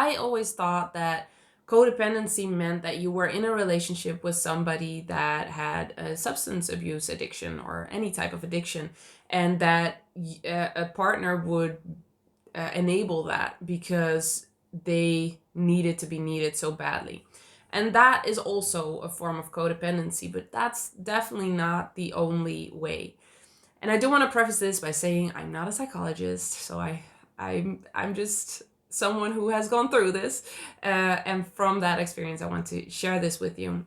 I always thought that codependency meant that you were in a relationship with somebody that had a substance abuse addiction or any type of addiction, and that a partner would enable that because they needed to be needed so badly. And that is also a form of codependency, but that's definitely not the only way. And I do want to preface this by saying I'm not a psychologist, so I'm just someone who has gone through this, and from that experience, I want to share this with you.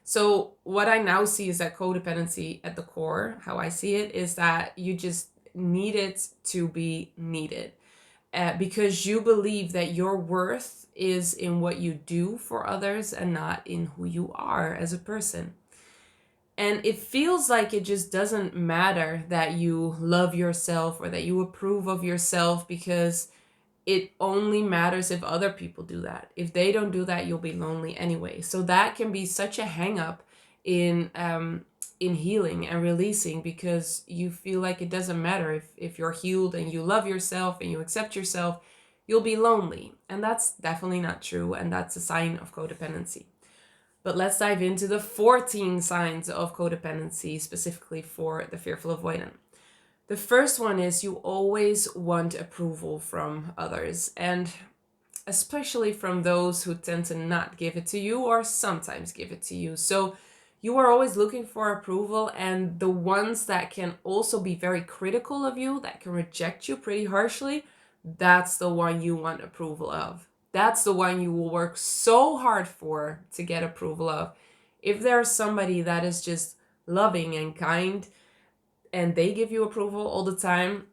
So what I now see is that codependency at the core, how I see it, is that you just need it to be needed, because you believe that your worth is in what you do for others and not in who you are as a person. And it feels like it just doesn't matter that you love yourself or that you approve of yourself, because it only matters if other people do that. If they don't do that, you'll be lonely anyway. So that can be such a hang up in healing and releasing, because you feel like it doesn't matter if you're healed and you love yourself and you accept yourself, you'll be lonely. And that's definitely not true, and that's a sign of codependency. But let's dive into the 14 signs of codependency specifically for the fearful avoidant. The first one is you always want approval from others, and especially from those who tend to not give it to you or sometimes give it to you. So you are always looking for approval, and the ones that can also be very critical of you, that can reject you pretty harshly, that's the one you want approval of. That's the one you will work so hard for to get approval of. If there's somebody that is just loving and kind and they give you approval all the time,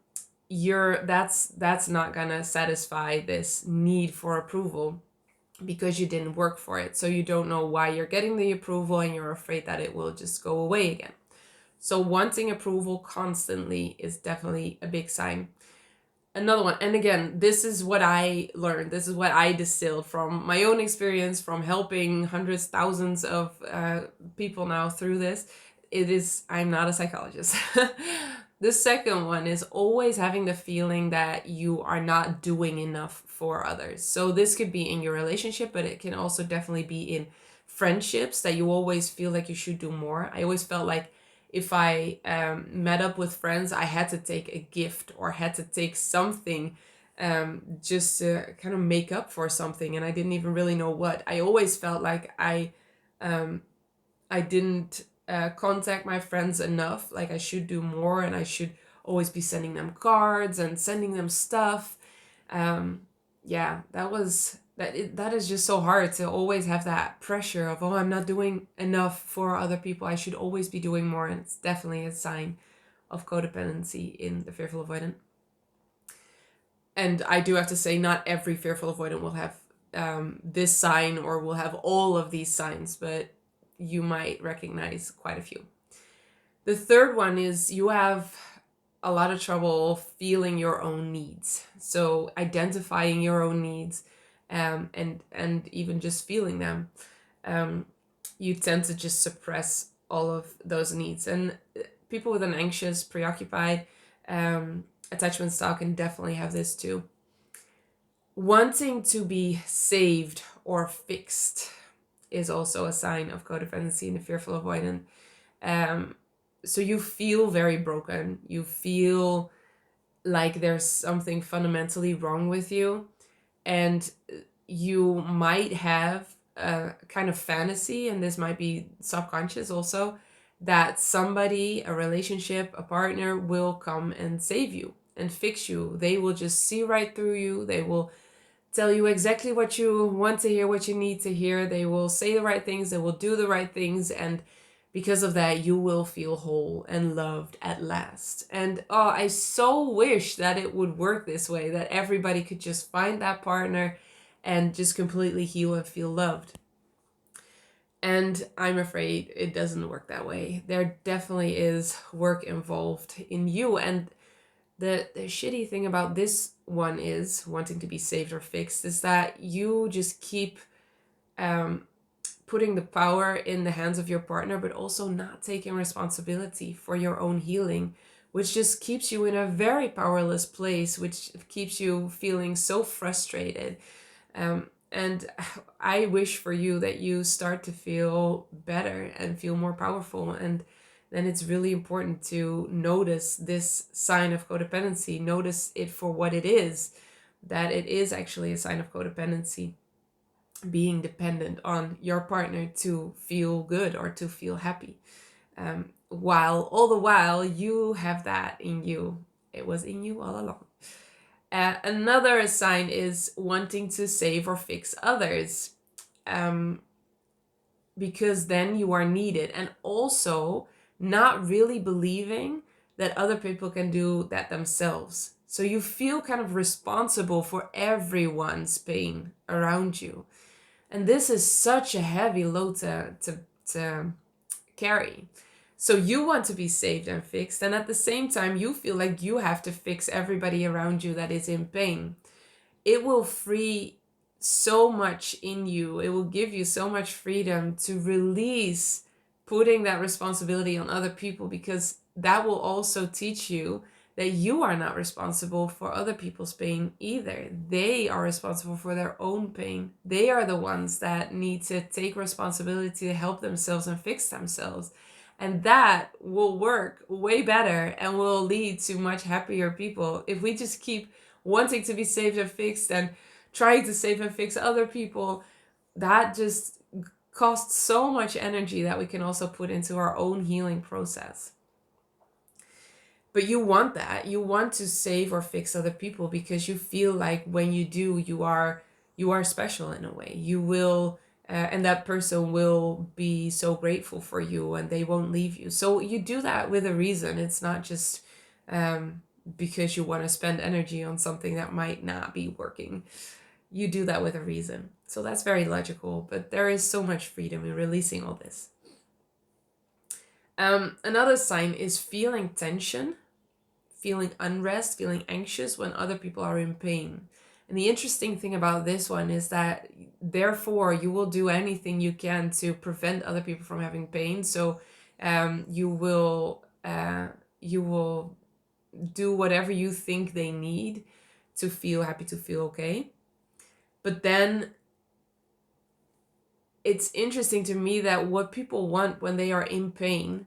that's not gonna satisfy this need for approval, because you didn't work for it. So you don't know why you're getting the approval, and you're afraid that it will just go away again. So wanting approval constantly is definitely a big sign. Another one, and again, this is what I learned, this is what I distilled from my own experience, from helping hundreds, thousands of people now through this. I'm not a psychologist. The second one is always having the feeling that you are not doing enough for others. So this could be in your relationship, but it can also definitely be in friendships, that you always feel like you should do more. I always felt like if I met up with friends, I had to take a gift or had to take something, just to kind of make up for something, and I didn't even really know what. I always felt like I didn't contact my friends enough, like I should do more, and I should always be sending them cards and sending them stuff. Yeah, that is just so hard to always have that pressure of, oh, I'm not doing enough for other people, I should always be doing more. And it's definitely a sign of codependency in the fearful avoidant. And I do have to say, not every fearful avoidant will have this sign or will have all of these signs, but you might recognize quite a few. The third one is you have a lot of trouble feeling your own needs. So identifying your own needs, and even just feeling them. You tend to just suppress all of those needs. And people with an anxious, preoccupied attachment style can definitely have this too. Wanting to be saved or fixed is also a sign of codependency in the fearful avoidant. So you feel very broken. You feel like there's something fundamentally wrong with you, and you might have a kind of fantasy, and this might be subconscious also, that somebody, a relationship, a partner will come and save you and fix you. They will just see right through you. They will tell you exactly what you want to hear, what you need to hear. They will say the right things, they will do the right things, and because of that, you will feel whole and loved at last. And oh, I so wish that it would work this way, that everybody could just find that partner and just completely heal and feel loved. And I'm afraid it doesn't work that way. There definitely is work involved in you. And the shitty thing about this one is, wanting to be saved or fixed, is that you just keep putting the power in the hands of your partner, but also not taking responsibility for your own healing, which just keeps you in a very powerless place, which keeps you feeling so frustrated. And I wish for you that you start to feel better and feel more powerful. And then it's really important to notice this sign of codependency, notice it for what it is, that it is actually a sign of codependency, being dependent on your partner to feel good or to feel happy. While all the while you have that in you, it was in you all along. Another sign is wanting to save or fix others, um, because then you are needed, and also not really believing that other people can do that themselves. So you feel kind of responsible for everyone's pain around you. And this is such a heavy load to carry. So you want to be saved and fixed, and at the same time, you feel like you have to fix everybody around you that is in pain. It will free so much in you. It will give you so much freedom to release putting that responsibility on other people, because that will also teach you that you are not responsible for other people's pain either. They are responsible for their own pain. They are the ones that need to take responsibility to help themselves and fix themselves. And that will work way better and will lead to much happier people. If we just keep wanting to be saved and fixed and trying to save and fix other people, that just costs so much energy that we can also put into our own healing process. But you want that. You want to save or fix other people because you feel like when you do, you are special in a way. You will and that person will be so grateful for you and they won't leave you. So you do that with a reason. It's not just because you want to spend energy on something that might not be working. You do that with a reason. So that's very logical, but there is so much freedom in releasing all this. Another sign is feeling tension, feeling unrest, feeling anxious when other people are in pain. And the interesting thing about this one is that therefore you will do anything you can to prevent other people from having pain. So you will do whatever you think they need to feel happy, to feel okay. But then it's interesting to me that what people want when they are in pain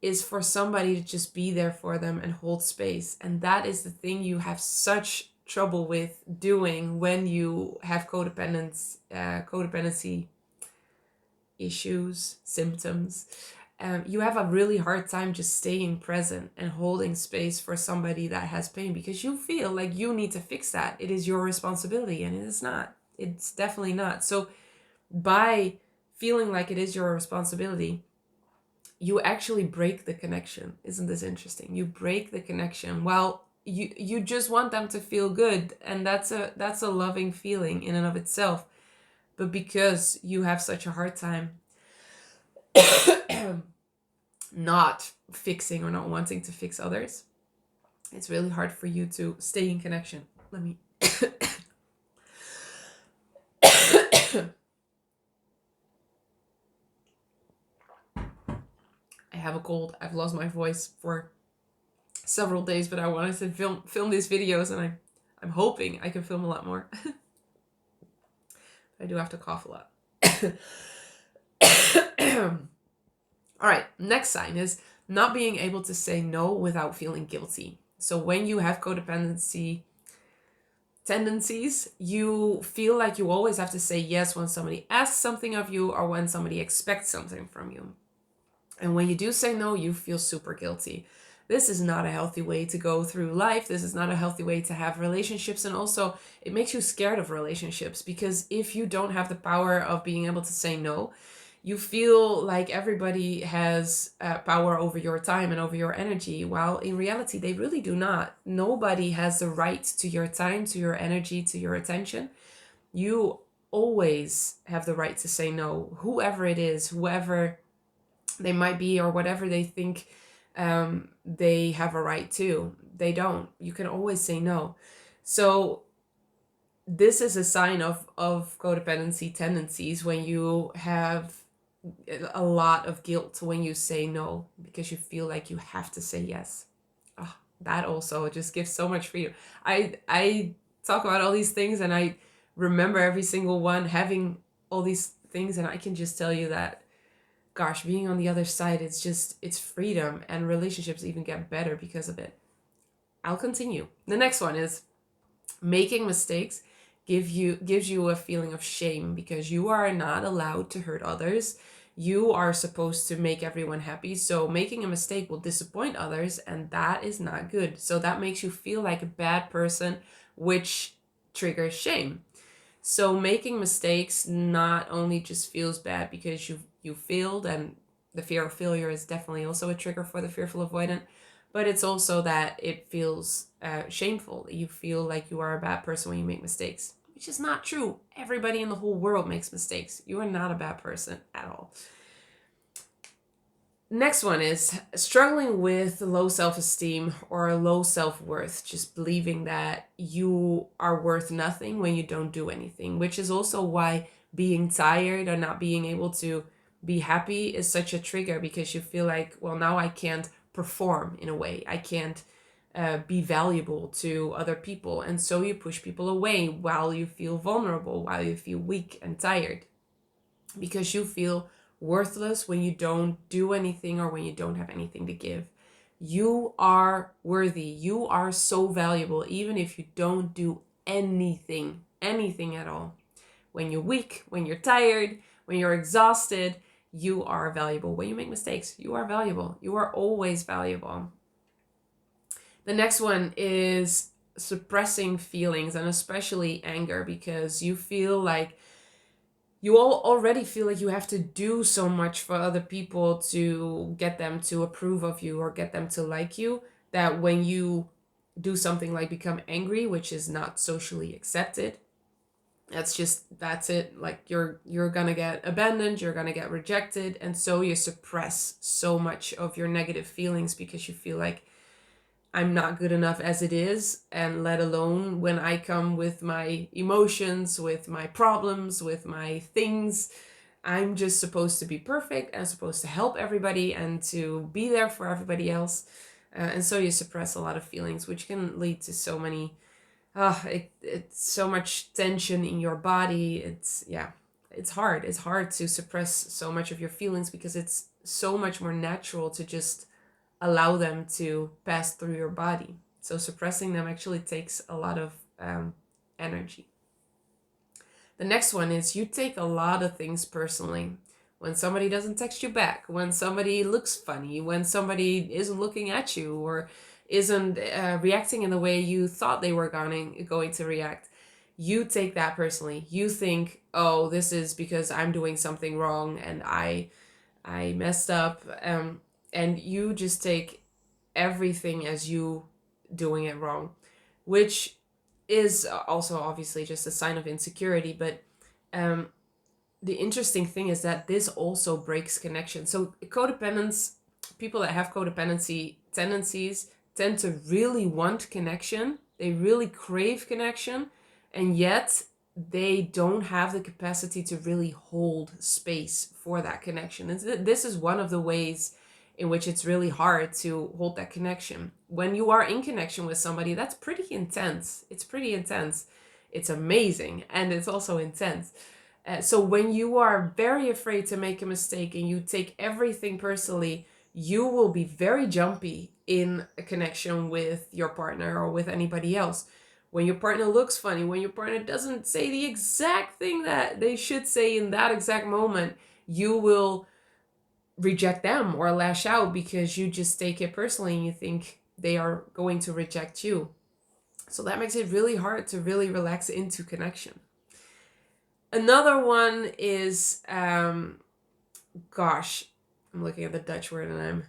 is for somebody to just be there for them and hold space. And that is the thing you have such trouble with doing when you have codependency issues, symptoms. You have a really hard time just staying present and holding space for somebody that has pain because you feel like you need to fix that. It is your responsibility, and it is not. It's definitely not. So by feeling like it is your responsibility, you actually break the connection. Isn't this interesting? You break the connection. Well, you just want them to feel good, and that's a loving feeling in and of itself. But because you have such a hard time not fixing or not wanting to fix others, it's really hard for you to stay in connection. Let me I have a cold. I've lost my voice for several days, but I wanted to film these videos, and I'm hoping I can film a lot more. I do have to cough a lot. All right, next sign is not being able to say no without feeling guilty. So when you have codependency tendencies, you feel like you always have to say yes when somebody asks something of you or when somebody expects something from you. And when you do say no, you feel super guilty. This is not a healthy way to go through life. This is not a healthy way to have relationships. And also, it makes you scared of relationships because if you don't have the power of being able to say no, you feel like everybody has power over your time and over your energy, while in reality, they really do not. Nobody has the right to your time, to your energy, to your attention. You always have the right to say no, whoever it is, whoever they might be, or whatever they think they have a right to. They don't. You can always say no. So this is a sign of codependency tendencies when you have a lot of guilt when you say no because you feel like you have to say yes. Oh, that also just gives so much freedom. I talk about all these things and I remember every single one, having all these things. And I can just tell you that, gosh, being on the other side, it's freedom, and relationships even get better because of it. I'll continue. The next one is making mistakes gives you a feeling of shame, because you are not allowed to hurt others. You are supposed to make everyone happy. So making a mistake will disappoint others, and that is not good. So that makes you feel like a bad person, which triggers shame. So making mistakes not only just feels bad because you failed, and the fear of failure is definitely also a trigger for the fearful avoidant, but it's also that it feels shameful. You feel like you are a bad person when you make mistakes, which is not true. Everybody in the whole world makes mistakes. You are not a bad person at all. Next one is struggling with low self-esteem or low self-worth, just believing that you are worth nothing when you don't do anything, which is also why being tired or not being able to be happy is such a trigger, because you feel like, well, now I can't perform in a way. I can't be valuable to other people. And so you push people away while you feel vulnerable, while you feel weak and tired, because you feel worthless when you don't do anything or when you don't have anything to give. You are worthy. You are so valuable, even if you don't do anything at all. When you're weak, when you're tired, when you're exhausted, you are valuable. When you make mistakes, you are valuable. You are always valuable. The next one is suppressing feelings, and especially anger, because you feel like you all already feel like you have to do so much for other people to get them to approve of you or get them to like you, that when you do something like become angry, which is not socially accepted, that's it. Like you're gonna get abandoned, you're gonna get rejected, and so you suppress so much of your negative feelings because you feel like, I'm not good enough as it is, and let alone when I come with my emotions, with my problems, with my things. I'm just supposed to be perfect and supposed to help everybody and to be there for everybody else. And so you suppress a lot of feelings, which can lead to so many, it's so much tension in your body. It's hard. It's hard to suppress so much of your feelings because it's so much more natural to just allow them to pass through your body. So suppressing them actually takes a lot of energy. The next one is you take a lot of things personally. When somebody doesn't text you back, when somebody looks funny, when somebody isn't looking at you or isn't reacting in the way you thought they were going to react, you take that personally. You think, oh, this is because I'm doing something wrong and I messed up. And you just take everything as you doing it wrong, which is also obviously just a sign of insecurity. But the interesting thing is that this also breaks connection. So people that have codependency tendencies tend to really want connection. They really crave connection, and yet they don't have the capacity to really hold space for that connection. And this is one of the ways in which it's really hard to hold that connection. When you are in connection with somebody, that's pretty intense. It's pretty intense. It's amazing, and it's also intense. So when you are very afraid to make a mistake and you take everything personally, you will be very jumpy in a connection with your partner or with anybody else. When your partner looks funny, when your partner doesn't say the exact thing that they should say in that exact moment, you will reject them or lash out because you just take it personally and you think they are going to reject you. So that makes it really hard to really relax into connection. Another one is, gosh, I'm looking at the Dutch word and I'm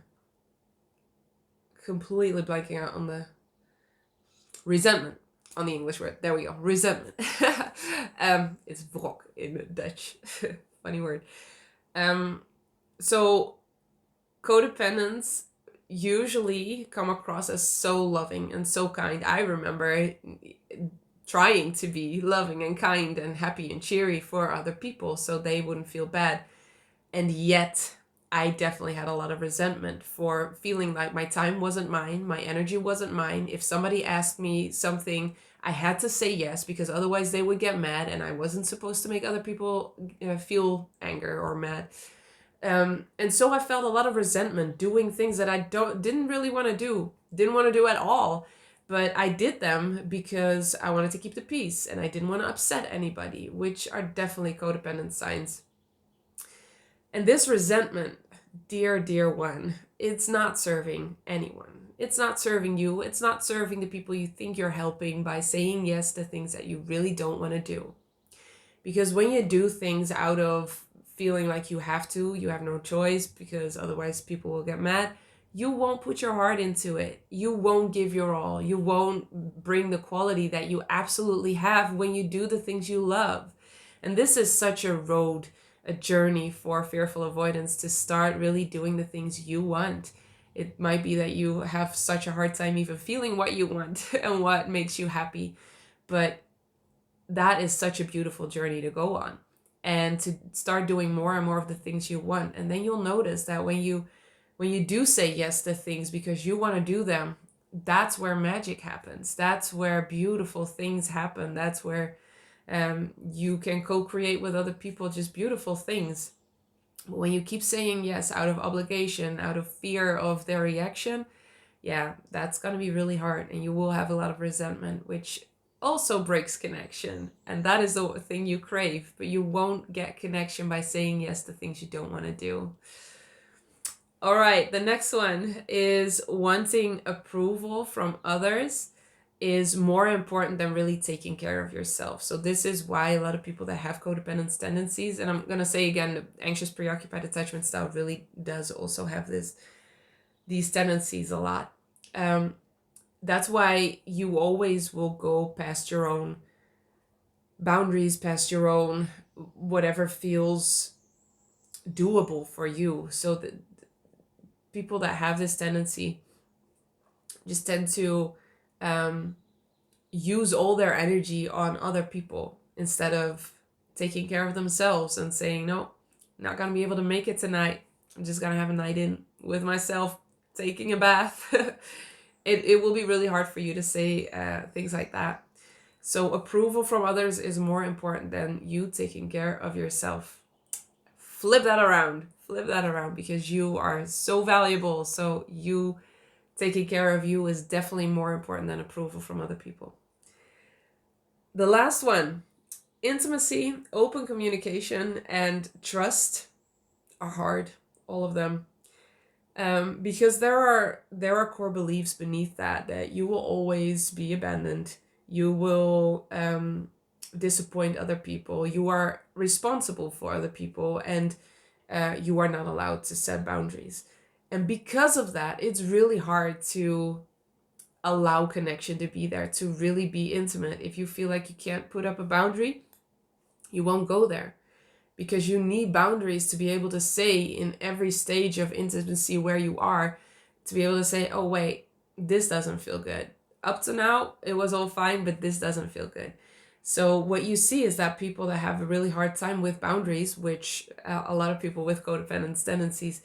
completely blanking out on the resentment on the English word. There we go, resentment. It's wrok in Dutch. Funny word. So codependents usually come across as so loving and so kind. I remember trying to be loving and kind and happy and cheery for other people so they wouldn't feel bad. And yet I definitely had a lot of resentment for feeling like my time wasn't mine, my energy wasn't mine. If somebody asked me something, I had to say yes because otherwise they would get mad, and I wasn't supposed to make other people feel anger or mad. And so I felt a lot of resentment doing things that I didn't really want to do, didn't want to do at all, but I did them because I wanted to keep the peace and I didn't want to upset anybody, which are definitely codependent signs. And this resentment, dear one, it's not serving anyone. It's not serving you. It's not serving the people you think you're helping by saying yes to things that you really don't want to do. Because when you do things out of feeling like you have to, you have no choice because otherwise people will get mad, you won't put your heart into it. You won't give your all. You won't bring the quality that you absolutely have when you do the things you love. And this is such a journey for fearful avoidance to start really doing the things you want. It might be that you have such a hard time even feeling what you want and what makes you happy, but that is such a beautiful journey to go on and to start doing more and more of the things you want. And then you'll notice that when you do say yes to things because you want to do them, that's where magic happens. That's where beautiful things happen. That's where you can co-create with other people just beautiful things. But when you keep saying yes out of obligation, out of fear of their reaction, yeah, that's going to be really hard, and you will have a lot of resentment, which also breaks connection. And that is the thing you crave, but you won't get connection by saying yes to things you don't want to do. All right, the next one is wanting approval from others is more important than really taking care of yourself. So this is why a lot of people that have codependent tendencies, and I'm going to say again, the anxious preoccupied attachment style really does also have these tendencies a lot. That's why you always will go past your own boundaries, past your own whatever feels doable for you. So the people that have this tendency just tend to use all their energy on other people instead of taking care of themselves and saying, no, not gonna be able to make it tonight. I'm just gonna have a night in with myself, taking a bath. It will be really hard for you to say things like that. So approval from others is more important than you taking care of yourself. Flip that around. Flip that around, because you are so valuable. So you taking care of you is definitely more important than approval from other people. The last one, intimacy, open communication, and trust are hard. All of them. Because there are core beliefs beneath that you will always be abandoned. You will disappoint other people. You are responsible for other people, and you are not allowed to set boundaries. And because of that, it's really hard to allow connection to be there, to really be intimate. If you feel like you can't put up a boundary, you won't go there, because you need boundaries to be able to say in every stage of intimacy where you are, to be able to say, oh wait, this doesn't feel good. Up to now, it was all fine, but this doesn't feel good. So what you see is that people that have a really hard time with boundaries, which a lot of people with codependent tendencies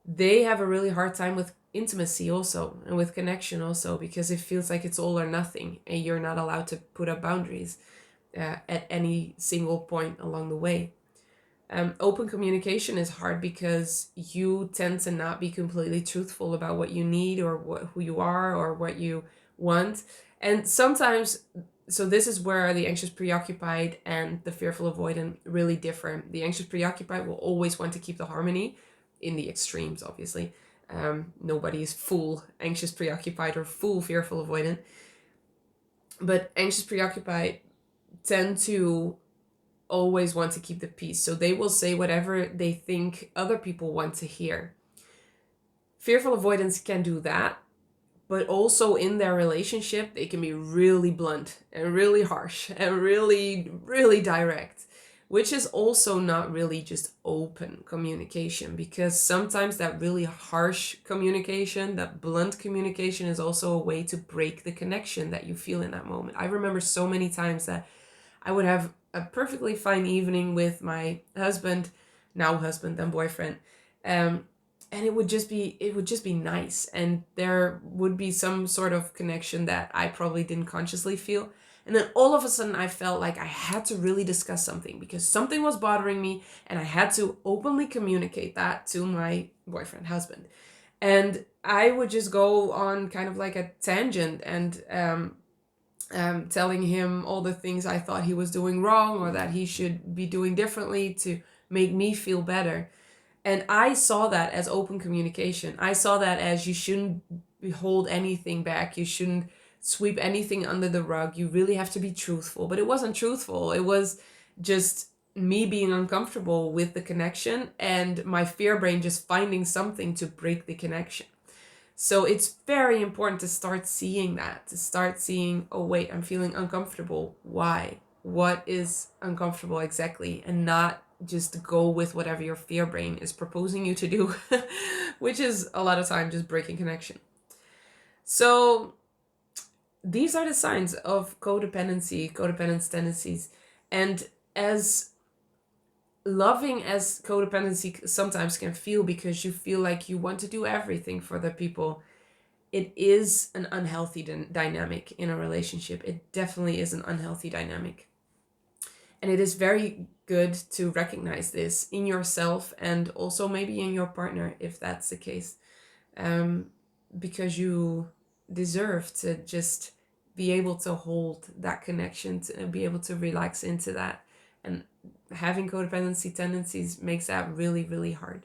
they have a really hard time with intimacy also, and with connection also, because it feels like it's all or nothing, and you're not allowed to put up boundaries at any single point along the way. Open communication is hard because you tend to not be completely truthful about what you need, or who you are, or what you want. And sometimes, so this is where the anxious preoccupied and the fearful avoidant really differ. The anxious preoccupied will always want to keep the harmony in the extremes, obviously. Nobody is full anxious preoccupied or full fearful avoidant. But anxious preoccupied tend to always want to keep the peace. So they will say whatever they think other people want to hear. Fearful avoidance can do that, but also in their relationship, they can be really blunt and really harsh and really, really direct, which is also not really just open communication, because sometimes that really harsh communication, that blunt communication, is also a way to break the connection that you feel in that moment. I remember so many times that I would have a perfectly fine evening with my husband, now husband, then boyfriend. Um, and it would just be nice, and there would be some sort of connection that I probably didn't consciously feel. And then all of a sudden I felt like I had to really discuss something because something was bothering me, and I had to openly communicate that to my boyfriend, husband. And I would just go on kind of like a tangent, and telling him all the things I thought he was doing wrong or that he should be doing differently to make me feel better. And I saw that as open communication. I saw that as you shouldn't hold anything back. You shouldn't sweep anything under the rug. You really have to be truthful. But it wasn't truthful. It was just me being uncomfortable with the connection and my fear brain just finding something to break the connection. So it's very important to start seeing that, to start seeing, oh, wait, I'm feeling uncomfortable. Why? What is uncomfortable exactly? And not just go with whatever your fear brain is proposing you to do, which is a lot of time just breaking connection. So these are the signs of codependency, codependence tendencies. And as loving as codependency sometimes can feel, because you feel like you want to do everything for the people, it is an unhealthy dynamic in a relationship. It definitely is an unhealthy dynamic. And it is very good to recognize this in yourself and also maybe in your partner if that's the case. Um, because you deserve to just be able to hold that connection and be able to relax into that. And having codependency tendencies makes that really, really hard.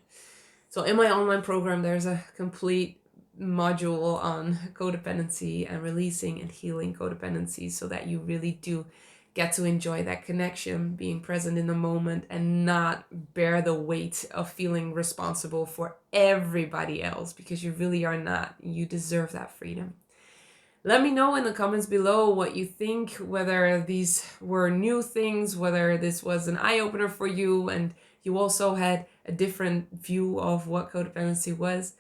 So in my online program, there's a complete module on codependency and releasing and healing codependency so that you really do get to enjoy that connection, being present in the moment, and not bear the weight of feeling responsible for everybody else, because you really are not. You deserve that freedom. Let me know in the comments below what you think, whether these were new things, whether this was an eye-opener for you and you also had a different view of what codependency was.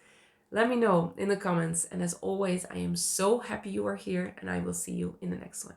Let me know in the comments. And as always, I am so happy you are here, and I will see you in the next one.